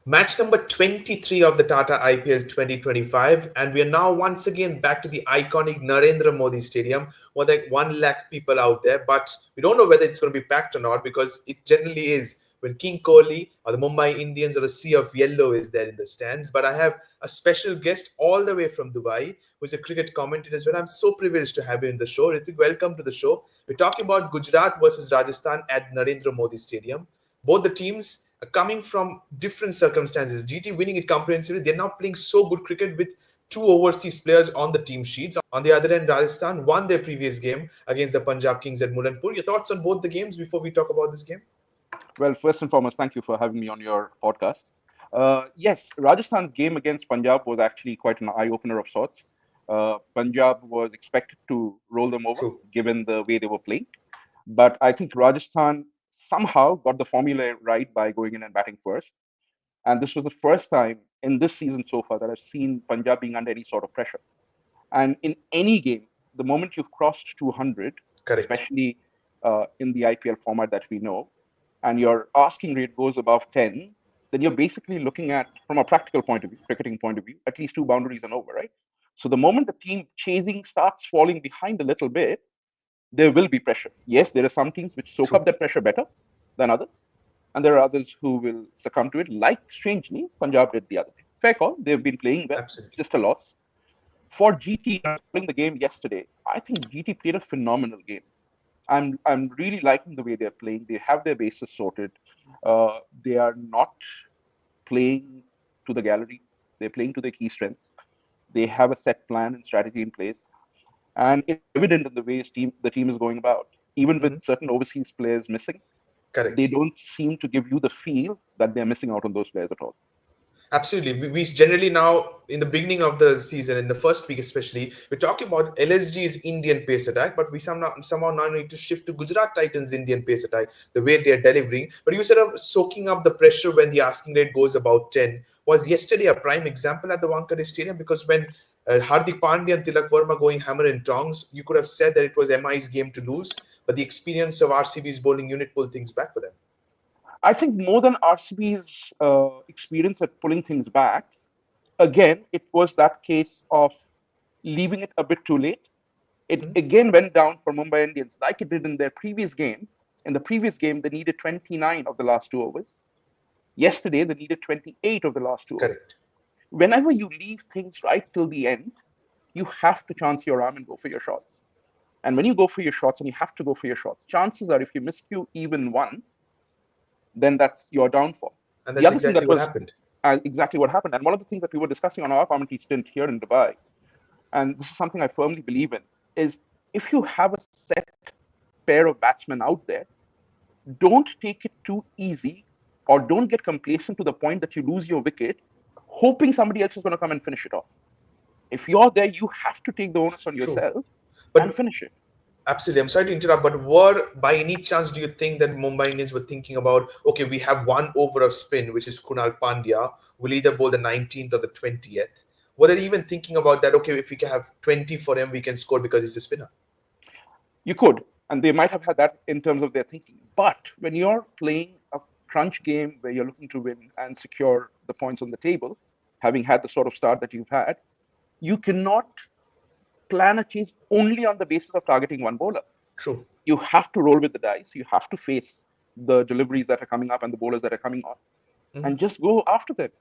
Match number 23 of the Tata IPL 2025, and we are now once again back to the iconic Narendra Modi Stadium. More than 1 lakh people out there, but we don't know whether it's going to be packed or not because it generally is when King Kohli or the Mumbai Indians or a sea of yellow is there in the stands. But I have a special guest all the way from Dubai who's a cricket commentator as well. I'm so privileged to have you in the show. Ritik, welcome to the show. We're talking about Gujarat versus Rajasthan at Narendra Modi Stadium. Both the teams are coming from different circumstances. GT winning it comprehensively. They're now playing so good cricket with two overseas players on the team sheets. On the other end, Rajasthan won their previous game against the Punjab Kings at Mulanpur. Your thoughts on both the games before we talk about this game? Well, first and foremost, thank you for having me on your podcast. Yes, Rajasthan's game against Punjab was actually quite an eye opener of sorts. Punjab was expected to roll them over True. given the way they were playing. But I think Rajasthan somehow got the formula right by going in and batting first. And this was the first time in this season so far that I've seen Punjab being under any sort of pressure. And in any game, the moment you've crossed 200, Correct. especially in the IPL format that we know, and your asking rate goes above 10, then you're basically looking at, from a practical point of view, cricketing point of view, at least two boundaries and over, right? So the moment the team chasing starts falling behind a little bit, there will be pressure. Yes, there are some teams which soak up True. that pressure better than others, and there are others who will succumb to it, like strangely Punjab did the other day. Fair call. They've been playing well, Absolutely. just a loss. For GT, I was following the game yesterday. I think GT played a phenomenal game. I'm really liking the way they're playing. They have their bases sorted. They are not playing to the gallery. They're playing to their key strengths. They have a set plan and strategy in place, and it's evident in the way the team is going about. Even with Mhm. certain overseas players missing, they Correct. don't seem to give you the feel that they're missing out on those players at all. Absolutely. We generally now, in the beginning of the season, in the first week especially, we're talking about LSG's Indian pace attack, but we somehow now need to shift to Gujarat Titans' Indian pace attack, the way they're delivering. But you said of soaking up the pressure when the asking rate goes about 10. Was yesterday a prime example at the Wankhede Stadium? Because when Hardik Pandya and Tilak Verma going hammer and tongs, you could have said that it was MI's game to lose, but the experience of RCB's bowling unit pulled things back for them. I think more than RCB's experience at pulling things back, again, it was that case of leaving it a bit too late. It Mhm. again went down for Mumbai Indians like it did in their previous game. In the previous game, they needed 29 of the last two overs. Yesterday, they needed 28 of the last two overs. Correct. Whenever you leave things right till the end, you have to chance your arm and go for your shots. And when you go for your shots and you have to go for your shots, chances are if you miscue even one, then that's your downfall. And The that's other thing exactly that what was happened. exactly what happened, and one of the things that we were discussing on our commentary stint here in Dubai, and this is something I firmly believe in, is if you have a set pair of batsmen out there, don't take it too easy or don't get complacent to the point that you lose your wicket, hoping somebody else is going to come and finish it off. If you're there, you have to take the onus on True. yourself and But finish it. absolutely, I'm sorry to interrupt, but were by any chance do you think that Mumbai Indians were thinking about, okay, we have one over of spin, which is Kunal Pandya, will either bowl the 19th or the 20th? Were they even thinking about that? Okay, if we can have 20 for him, we can score because he's a spinner. You could, and they might have had that in terms of their thinking. But when you're playing a crunch game where you're looking to win and secure the points on the table, having had the sort of start that you've had, you cannot plan a chase only on the basis of targeting one bowler. True. You have to roll with the dice. You have to face the deliveries that are coming up and the bowlers that are coming on Mhm. and just go after them.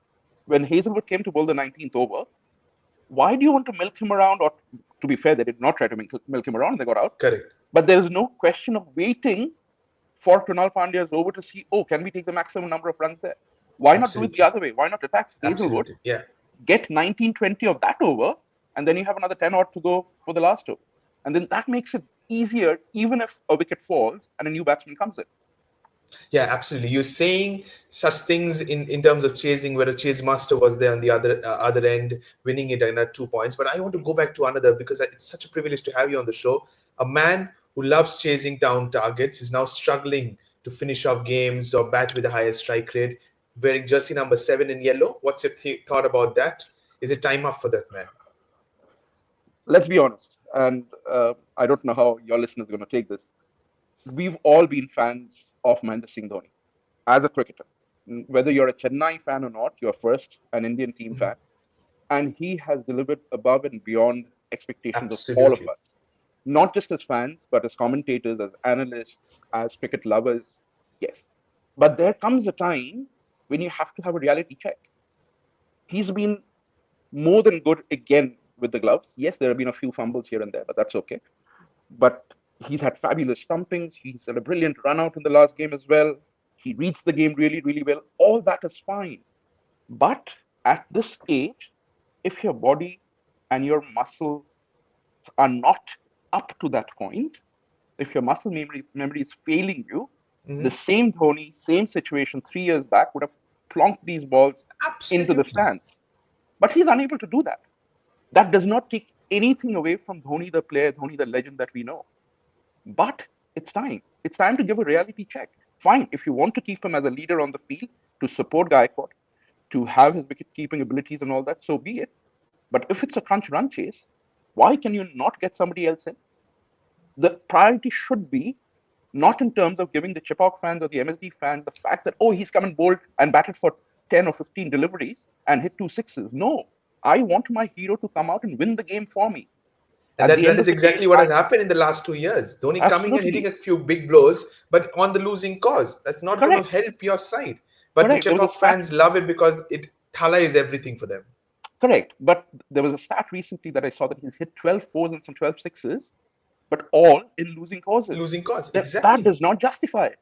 When Hazelwood came to bowl the 19th over, why do you want to milk him around? Or to be fair, they did not try to milk him around and they got out. Correct. But there is no question of waiting for Kunal Pandya's over to see, oh, can we take the maximum number of runs there? Why not do it the Absolutely. other way? Why not attack Hazelwood, Absolutely. Yeah. get 19, 20 of that over, and then you have another 10 odd to go for the last over? And then that makes it easier, even if a wicket falls and a new batsman comes in. Yeah, absolutely. You're saying such things in terms of chasing, where a chase master was there on the other end, winning it at 2 points. But I want to go back to another because it's such a privilege to have you on the show. A man who loves chasing down targets is now struggling to finish off games or bat with the highest strike rate, wearing jersey number 7 in yellow. What's your thought about that? Is it time up for that man? Let's be honest, and I don't know how your listeners are going to take this. We've all been fans of Mahendra Singh Dhoni as a cricketer. Whether you're a Chennai fan or not, you're first an Indian team fan, and he has delivered above and beyond expectations of all of Absolutely. us, not just as fans, but as commentators, as analysts, as cricket lovers. Yes. But there comes a time when you have to have a reality check. He's been more than good again with the gloves. Yes, there have been a few fumbles here and there, but that's okay. But he's had fabulous stumpings. He's had a brilliant run out in the last game as well. He reads the game really, really well. All that is fine. But at this age, if your body and your muscle are not up to that point, if your muscle memory is failing you, the Hmm. same Dhoni, same situation 3 years back would have plonked these balls into the Absolutely. stands. But he's unable to do that. That does not take anything away from Dhoni the player, Dhoni the legend that we know. But it's time. It's time to give a reality check. Fine, if you want to keep him as a leader on the field, to support Gaikwad, to have his wicket keeping abilities and all that, so be it. But if it's a crunch run chase, why can you not get somebody else in? The priority should be not in terms of giving the Chipok fans or the MSD fans the fact that, oh, he's come and bowled and batted for 10 or 15 deliveries and hit two sixes. No, I want my hero to come out and win the game for me. And At that, the that end is of the day, exactly what I has happened in the last 2 years. Dhoni coming and hitting absolutely a few big blows, but on the losing cause. That's not going to correct. help your side. But the Correct. There was a Chepauk stat. fans love it because it Thala is everything for them. Correct. But there was a stat recently that I saw that he's hit 12 fours and some 12 sixes, but all in losing causes. Losing cause. That Exactly. does not justify it.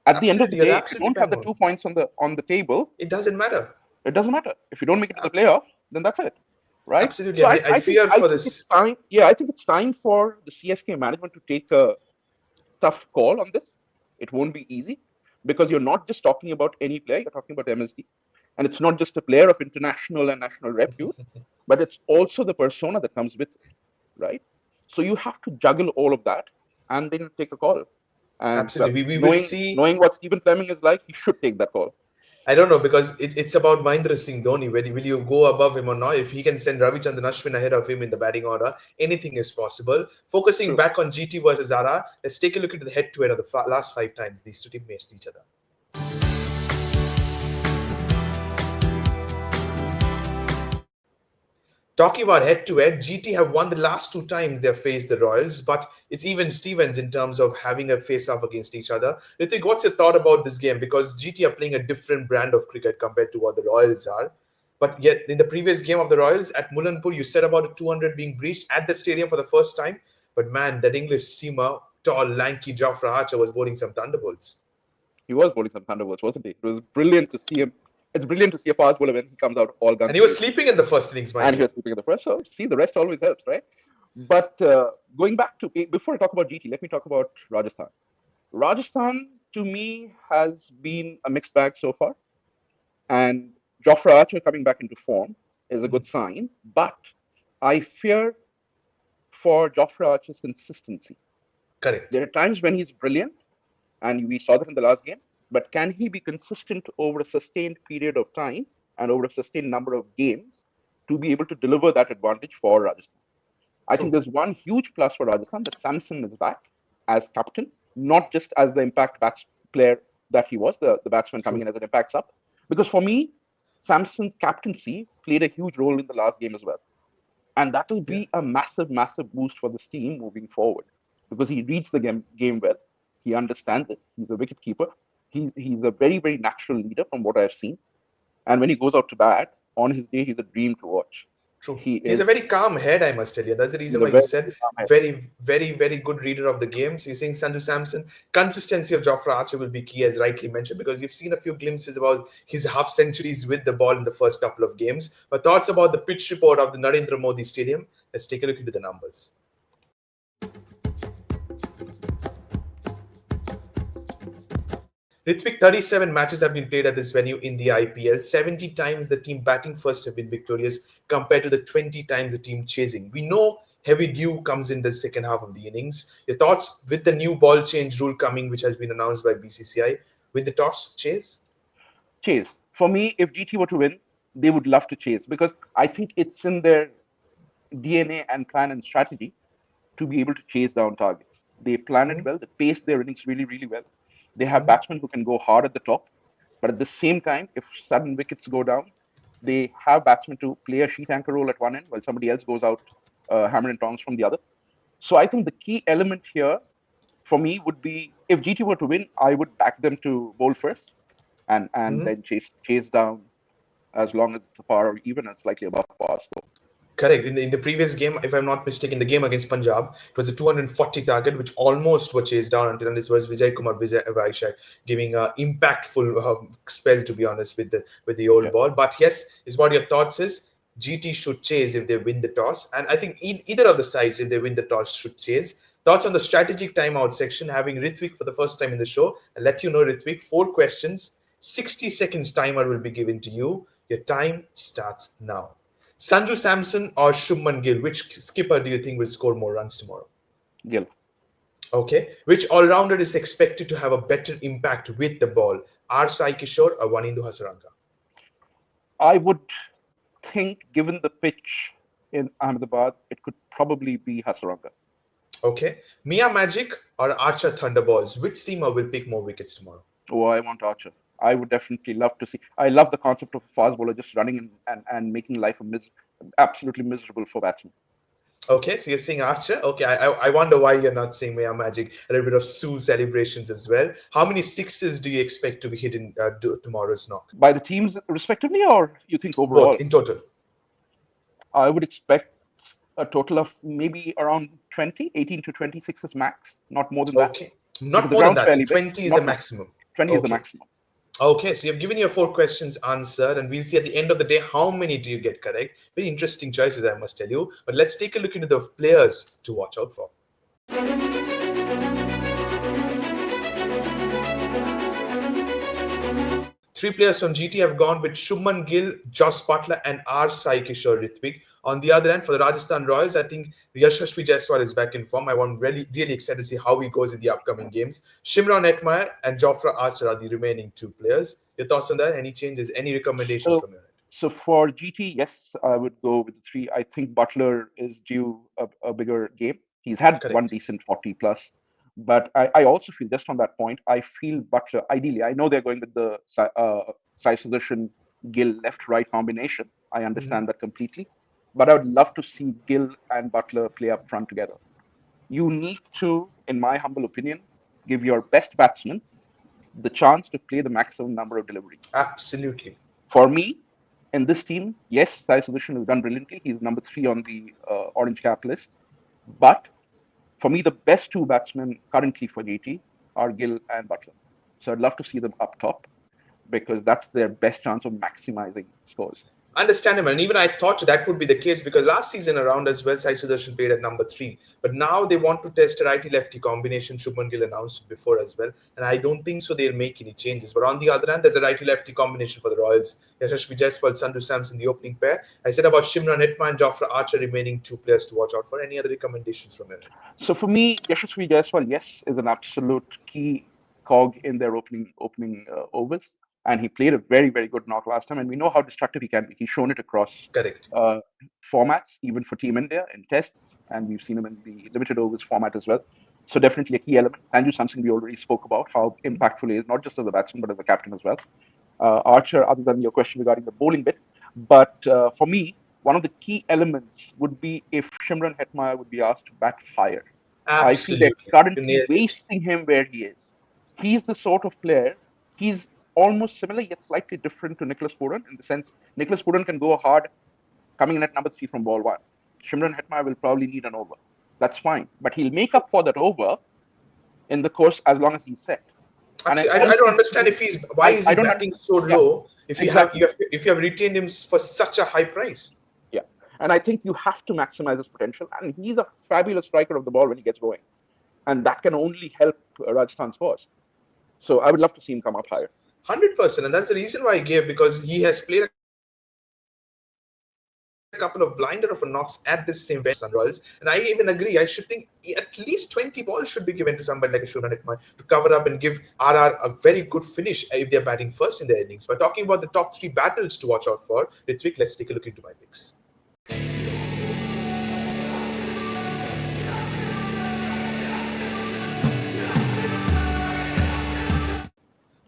At the end of the Absolutely. You're day, if you absolutely don't have bang the on. 2 points on the table, It doesn't matter. it doesn't matter. If you don't make it to the Abs- playoffs, then that's it, right? Absolutely. So And I, I I think fear I for think it's this. time. Yeah, I think it's time for the CSK management to take a tough call on this. It won't be easy because you're not just talking about any player; you're talking about MSD, and it's not just a player of international and national repute, but it's also the persona that comes with it, right? So you have to juggle all of that and then take a call. And well, Absolutely. We will knowing see. knowing what Stephen Fleming is like, he should take that call. I don't know because it's about Mahendra Singh Dhoni. Will you go above him or not? If he can send Ravichandran Ashwin ahead of him in the batting order, anything is possible. Focusing True. back on GT versus RR, let's take a look into the head-to-head of the last 5 times these two teams faced each other. Talking about head to head, GT have won the last 2 times they've faced the Royals, but it's even Stevens in terms of having a face off against each other. Ritik, what's your thought about this game? Because GT are playing a different brand of cricket compared to what the Royals are. But yet, in the previous game of the Royals at Mulanpur, you said about a 200 being breached at the stadium for the first time. But man, that English seamer, tall, lanky Jofra Archer was bowling some thunderbolts. He was bowling some thunderbolts, wasn't he? It was brilliant to see him. It's brilliant to see a fast bowler when he comes out all And guns he was blazing. sleeping in the first innings, mind And he you. was keeping the first. So see, the rest always helps, right? But going back to before I talk about GT, let me talk about Rajasthan. Rajasthan to me has been a mixed bag so far, and Jofra Archer coming back into form is a good sign. But I fear for Jofra Archer's consistency. Correct. There are times when he's brilliant, and we saw that in the last game. But can he be consistent over a sustained period of time and over a sustained number of games to be able to deliver that advantage for Rajasthan? I think True. there's one huge plus for Rajasthan that Samson is back as captain, not just as the impact bats player that he was, the batsman coming True. in as an impact sub. Because for me, Samson's captaincy played a huge role in the last game as well. And that will Yeah. be a massive, massive boost for this team moving forward because he reads the game well. He understands it. He's a wicket keeper. He's a very, very natural leader from what I've seen. And when he goes out to bat, on his day, he's a dream to watch. True. He He's a is very calm head, I must tell you. That's the he's reason a why you very, said very calm head. very, very, very good reader of the game. So you're saying Sanju Samson. Consistency of Jofra Archer will be key, as rightly mentioned, because you've seen a few glimpses about his half centuries with the ball in the first couple of games. But thoughts about the pitch report of the Narendra Modi Stadium? Let's take a look into the numbers. Ritwik, 37 matches have been played at this venue in the IPL. 70 times the team batting first have been victorious compared to the 20 times the team chasing. We know heavy dew comes in the second half of the innings. Your thoughts with the new ball change rule coming, which has been announced by BCCI, with the toss chase? Chase. For me, if GT were to win, they would love to chase because I think it's in their DNA and plan and strategy to be able to chase down targets. They plan it Mm-hmm. well, they pace their innings really, really well. They have batsmen who can go hard at the top. But at the same time, if sudden wickets go down, they have batsmen to play a sheet anchor role at one end while somebody else goes out hammer and tongs from the other. So I think the key element here for me would be if GT were to win, I would back them to bowl first and then chase down as long as it's a par or even and slightly above par score. Correct. In the previous game, if I'm not mistaken, the game against Punjab, it was a 240 target, which almost were chased down until this was Vijay Kumar Vaishak giving a impactful spell, to be honest, with the old Yeah. ball. But yes, is what your thoughts is. GT should chase if they win the toss, and I think either of the sides, if they win the toss, should chase. Thoughts on the strategic timeout section? Having Ritvik for the first time in the show, I'll let you know, Ritvik. 4 questions, 60 seconds timer will be given to you. Your time starts now. Sanju Samson or Shubman Gill, which skipper do you think will score more runs tomorrow? Gill. Okay. Which all-rounder is expected to have a better impact with the ball? R. Sai Kishore or Wanindu Hasaranga? I would think, given the pitch in Ahmedabad, it could probably be Hasaranga. Okay. Mia Magic or Archer Thunderballs, which seamer will pick more wickets tomorrow? Oh, I want Archer. I would definitely love to see. I love the concept of a fast bowler just running and making life absolutely miserable for batsmen. Okay, so you're saying Archer. Okay, I wonder why you're not saying Mia Magic. A little bit of Sue celebrations as well. How many sixes do you expect to be hit in tomorrow's knock? By the teams respectively, or you think Both overall? in total. I would expect a total of maybe around 20, 18 to 26 is max, not more than that. Okay, Because not the more than ground's that. So fairly big. 20 is the Not more. maximum. 20 is the Okay. maximum. Okay, so you've given your 4 questions answered, and we'll see at the end of the day how many do you get correct. Very interesting choices, I must tell you. But let's take a look into the players to watch out for. Three players from GT have gone with Shubman Gill, Joss Butler, and R. Sai Kishore Ritvik. On the other end, for the Rajasthan Royals, I think Yashasvi Jaiswal is back in form. I'm really excited to see how he goes in the upcoming games. Shimron Etmire and Jofra Archer are the remaining two players. Your thoughts on that? Any changes? Any recommendations So, from your end? so for GT, yes, I would go with the three. I think Butler is due a bigger game. He's had one Correct. decent 40 plus, but I also feel, just on that point, I feel Butler, ideally, I know they're going with the Sai Sudarshan Gill left right combination. I Mhm. understand that completely. But I would love to see Gill and Butler play up front together. You need to, in my humble opinion, give your best batsman the chance to play the maximum number of deliveries. Absolutely. For me, in this team, yes, Sai Sudarshan has done brilliantly. He's number 3 on the orange cap list. But for me, the best two batsmen currently for GT are Gill and Butler. So I'd love to see them up top because that's their best chance of maximizing scores. Understandable. And even I thought that would be the case because last season around as well, Sai Sudarshan played at number 3. But now they want to test a righty lefty combination. Shubman Gill announced before as well. And I don't think so they'll make any changes. But on the other hand, there's a righty lefty combination for the Royals. Yashasvi Jaiswal, Sanju Samson, the opening pair. I said about Shimran Hetma and Jofra Archer remaining two players to watch out for. Any other recommendations from your end? So for me, Yashasvi Jaiswal, yes, is an absolute key cog in their opening overs, and he played a very good knock last time. And we know how destructive he can be. He's shown it across Correct. uh, formats, even for Team India in tests, and we've seen him in the limited overs format as well. So definitely a key element. Sanju Samson, we already spoke about how impactful he is, not just as a batsman but as a captain as well. Archer, other than your question regarding the bowling bit, but for me, one of the key elements would be if Shimron Hetmeyer would be asked to bat higher. I feel they're Absolutely. You currently nailed it. wasting him where he is. He's the sort of player, he's almost similar yet slightly different to Nicholas Puran in the sense Nicholas Puran can go hard coming in at number 3 from ball 1. Shimron Hetmeyer will probably need an over. That's fine. But he'll make up for that over in the course as long as he's set. And I Absolutely. I don't honestly understand feel, if he's why is I he don't batting so yeah, low if exactly. if you have retained him for such a high price. Yeah. And I think you have to maximize his potential. And he's a fabulous striker of the ball when he gets going. And that can only help Rajasthan's cause. So I would love to see him come up higher. 100%, and that's the reason why I gave because he has played a couple of blinder of a knocks at this same venue for Rajasthan Royals, and I even agree. I should think at least 20 balls should be given to somebody like a Shubman Hetmai to cover up and give RR a very good finish if they're batting first in their innings. But talking about the top three battles to watch out for, Ritvik, let's take a look into my picks.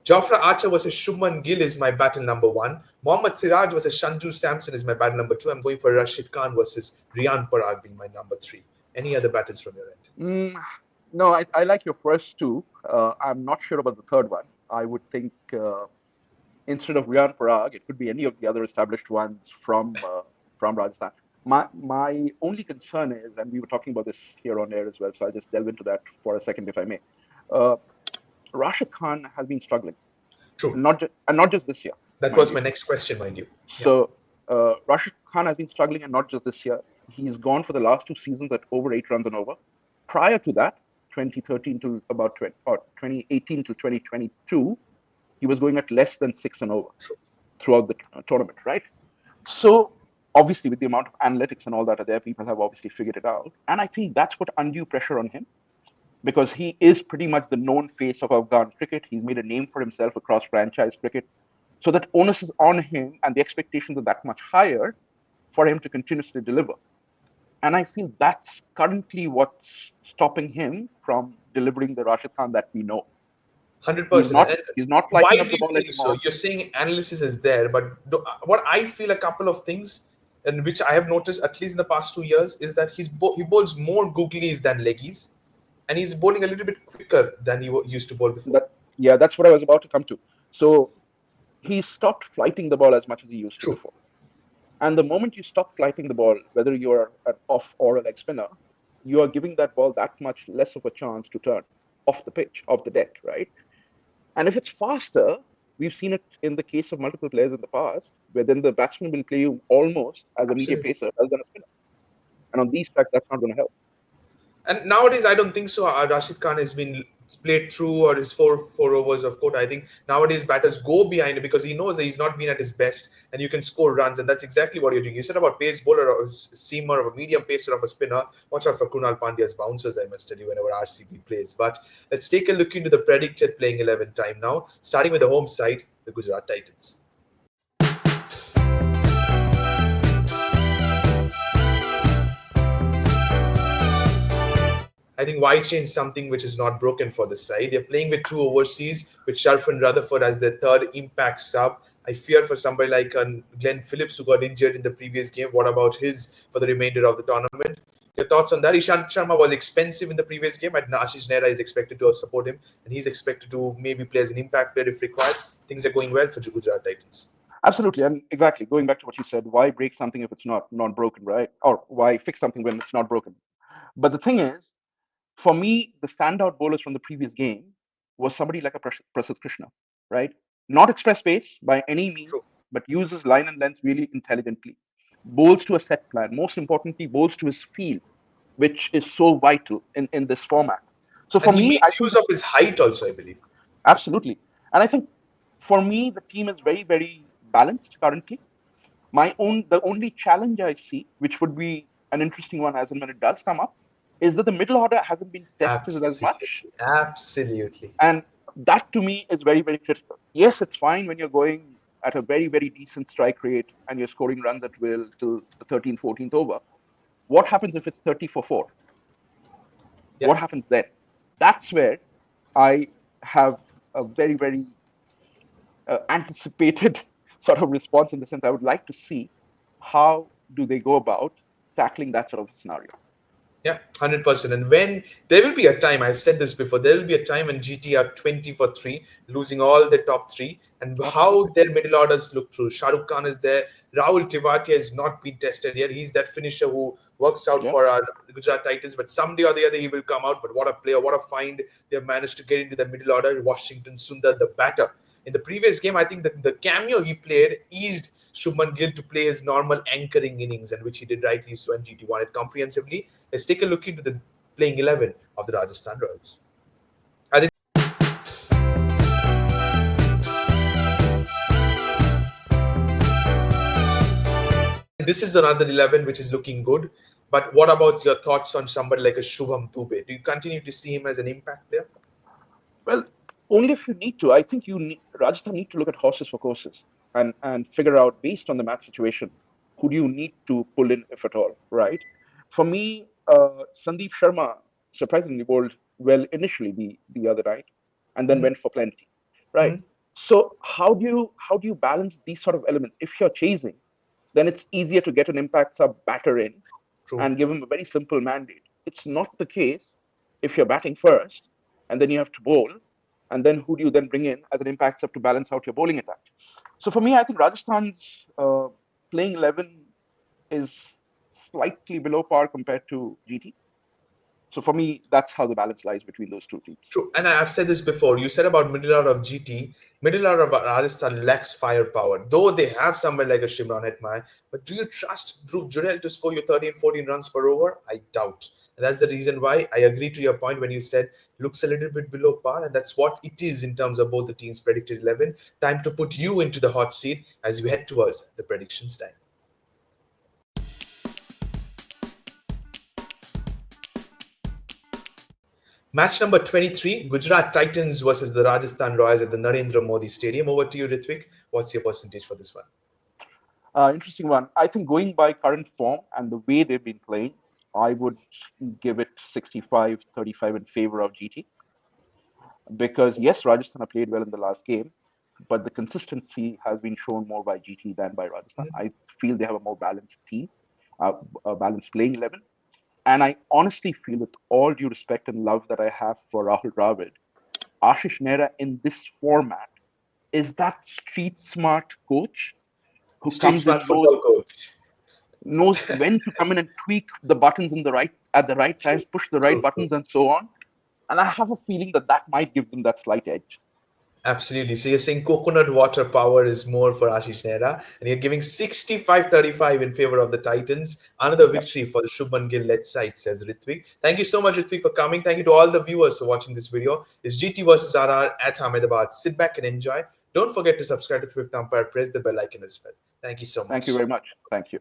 Jofra Archer versus Shubman Gill is my battle number one. Mohammad Siraj versus Sanju Samson is my battle number two. I'm going for Rashid Khan versus Riyan Parag being my number three. Any other battles from your end? Mm, no, I like your first two. I'm not sure about the third one. I would think instead of Riyan Parag, it could be any of the other established ones from Rajasthan. My only concern is, and we were talking about this here on air as well, so I'll just delve into that for a second, if I may. Uh, Rashid Khan has been struggling, True. and not just this year, That mind was you. my next question, mind you. Yeah. So Rashid Khan has been struggling, and not just this year. He's gone for the last two seasons at over 8 runs and over. Prior to that, 2013 to about 20, or 2018 to 2022, he was going at less than 6 and over True. throughout the tournament, right? So obviously, with the amount of analytics and all that are there, people have obviously figured it out, and I think that's put undue pressure on him because he is pretty much the known face of Afghan cricket. He's made a name for himself across franchise cricket. So that onus is on him, and the expectations are that much higher for him to continuously deliver. And I feel that's currently what's stopping him from delivering the Rashid Khan that we know. He's 100%. not And he's not why flighting up do the you ball think so? anymore. You're saying analysis is there, but what I feel a couple of things, and which I have noticed at least in the past 2 years, is that he bowls more googlies than leggies, and he's bowling a little bit quicker than he used to bowl before. That Yeah, that's what I was about to come to. So he stopped flighting the ball as much as he used to True. before. And the moment you stop flighting the ball, whether you're an off or a leg spinner, you are giving that ball that much less of a chance to turn off the pitch, off the deck, right? And if it's faster, we've seen it in the case of multiple players in the past, where then the batsman will play you almost as a medium Absolutely. pacer rather than a spinner. And on these tracks, that's not going to help. And nowadays, I don't think so. Rashid Khan has been played through or his four overs of quota. I think nowadays batters go behind him because he knows that he's not been at his best, and you can score runs, and that's exactly what you're doing. You said about pace bowler or seamer or a medium pacer of a spinner. Watch out for Kunal Pandya's bouncers. I must tell you whenever RCB plays. But let's take a look into the predicted playing 11 time now, starting with the home side, the Gujarat Titans. I think why change something which is not broken for the side? They're playing with two overseas, with Sharfan Rutherford as their third impact sub. I fear for somebody like Glenn Phillips who got injured in the previous game. What about his for the remainder of the tournament? Your thoughts on that? Ishant Sharma was expensive in the previous game, and Ashish Nehra is expected to support him, and he's expected to maybe play as an impact player if required. Things are going well for Gujarat Titans. Absolutely, and exactly going back to what you said, why break something if it's not broken, right? Or why fix something when it's not broken? But the thing is, for me, the standout bowlers from the previous game was somebody like a Prasidh Krishna, right? Not express pace by any means, True. but uses line and length really intelligently. Bowls to a set plan. Most importantly, bowls to his feel, which is so vital in this format. So And for he me, I makes think use of his height also, I believe. absolutely. And I think for me, the team is very, very balanced currently. The only challenge I see, which would be an interesting one as and when it does come up, is that the middle order hasn't been tested as much. Absolutely. Absolutely. And that to me is very, very critical. Yes, it's fine when you're going at a very, very decent strike rate and you're scoring runs at will till the 13th, 14th over. What happens if it's 30 for 4? Yeah. What happens then? That's where I have a very, very anticipated sort of response in the sense I would like to see how do they go about tackling that sort of scenario. Yeah, 100%. And when there will be a time, I've said this before, there will be a time when GT are 20 for 3, losing all the top three, and how Absolutely. their middle orders look through. Shah Rukh Khan is there. Rahul Tivatia has not been tested yet. He's that finisher who works out Yeah. for our Gujarat Titans, but someday or the other he will come out. But what a player, what a find. They've managed to get into the middle order. Washington Sundar, the batter. In the previous game, I think the cameo he played eased Shubman Gill to play his normal anchoring innings, and which he did rightly so, and GT won it comprehensively. Let's take a look into the playing 11 of the Rajasthan Royals. I think this is another 11 which is looking good. But what about your thoughts on somebody like a Shubham Dubey? Do you continue to see him as an impact player? Well, only if you need to. I think Rajasthan need to look at horses for courses and figure out based on the match situation who do you need to pull in if at all, right? For me, Sandeep Sharma surprisingly bowled well initially the other night, and then Mm-hmm. went for plenty, right? Mm-hmm. So how do you balance these sort of elements? If you're chasing, then it's easier to get an impact sub batter in True. and give him a very simple mandate. It's not the case if you're batting first and then you have to bowl, and then who do you then bring in as an impact sub to balance out your bowling attack? So for me, I think Rajasthan's playing 11 is slightly below par compared to GT. So for me, that's how the balance lies between those two teams. True. And I've said this before. You said about middle order of GT, middle order of Rajasthan lacks firepower, though they have somewhere like a Shimron Hetmai. But do you trust Dhruv Jurel to score your 13, 14 runs per over? I doubt. And that's the reason why I agree to your point when you said looks a little bit below par, and that's what it is in terms of both the teams' predicted 11. Time to put you into the hot seat as we head towards the predictions time. Match number 23, Gujarat Titans versus the Rajasthan Royals at the Narendra Modi Stadium. Over to you, Ritvik. What's your percentage for this one? Interesting one. I think going by current form and the way they've been playing, I would give it 65-35 in favor of GT. Because yes, Rajasthan have played well in the last game, but the consistency has been shown more by GT than by Rajasthan. I feel they have a more balanced team, a balanced playing 11. And I honestly feel, with all due respect and love that I have for Rahul Dravid, Ashish Nehra in this format is that street smart coach who Street comes smart in, football coach. knows when to come in and tweak the buttons in the right at the right True, times, push the right true, true. buttons, and so on. And I have a feeling that that might give them that slight edge. Absolutely. So you're saying coconut water power is more for Ashish Nehra, and you're giving 65-35 in favor of the Titans. Another Yeah. victory for the Shubman Gill led side, says Ritvik. Thank you so much, Ritvik, for coming. Thank you to all the viewers for watching this video. It's GT versus RR at Ahmedabad. Sit back and enjoy. Don't forget to subscribe to the Fifth Umpire. Press the bell icon as well. Thank you so Thank you much. very much. Thank you.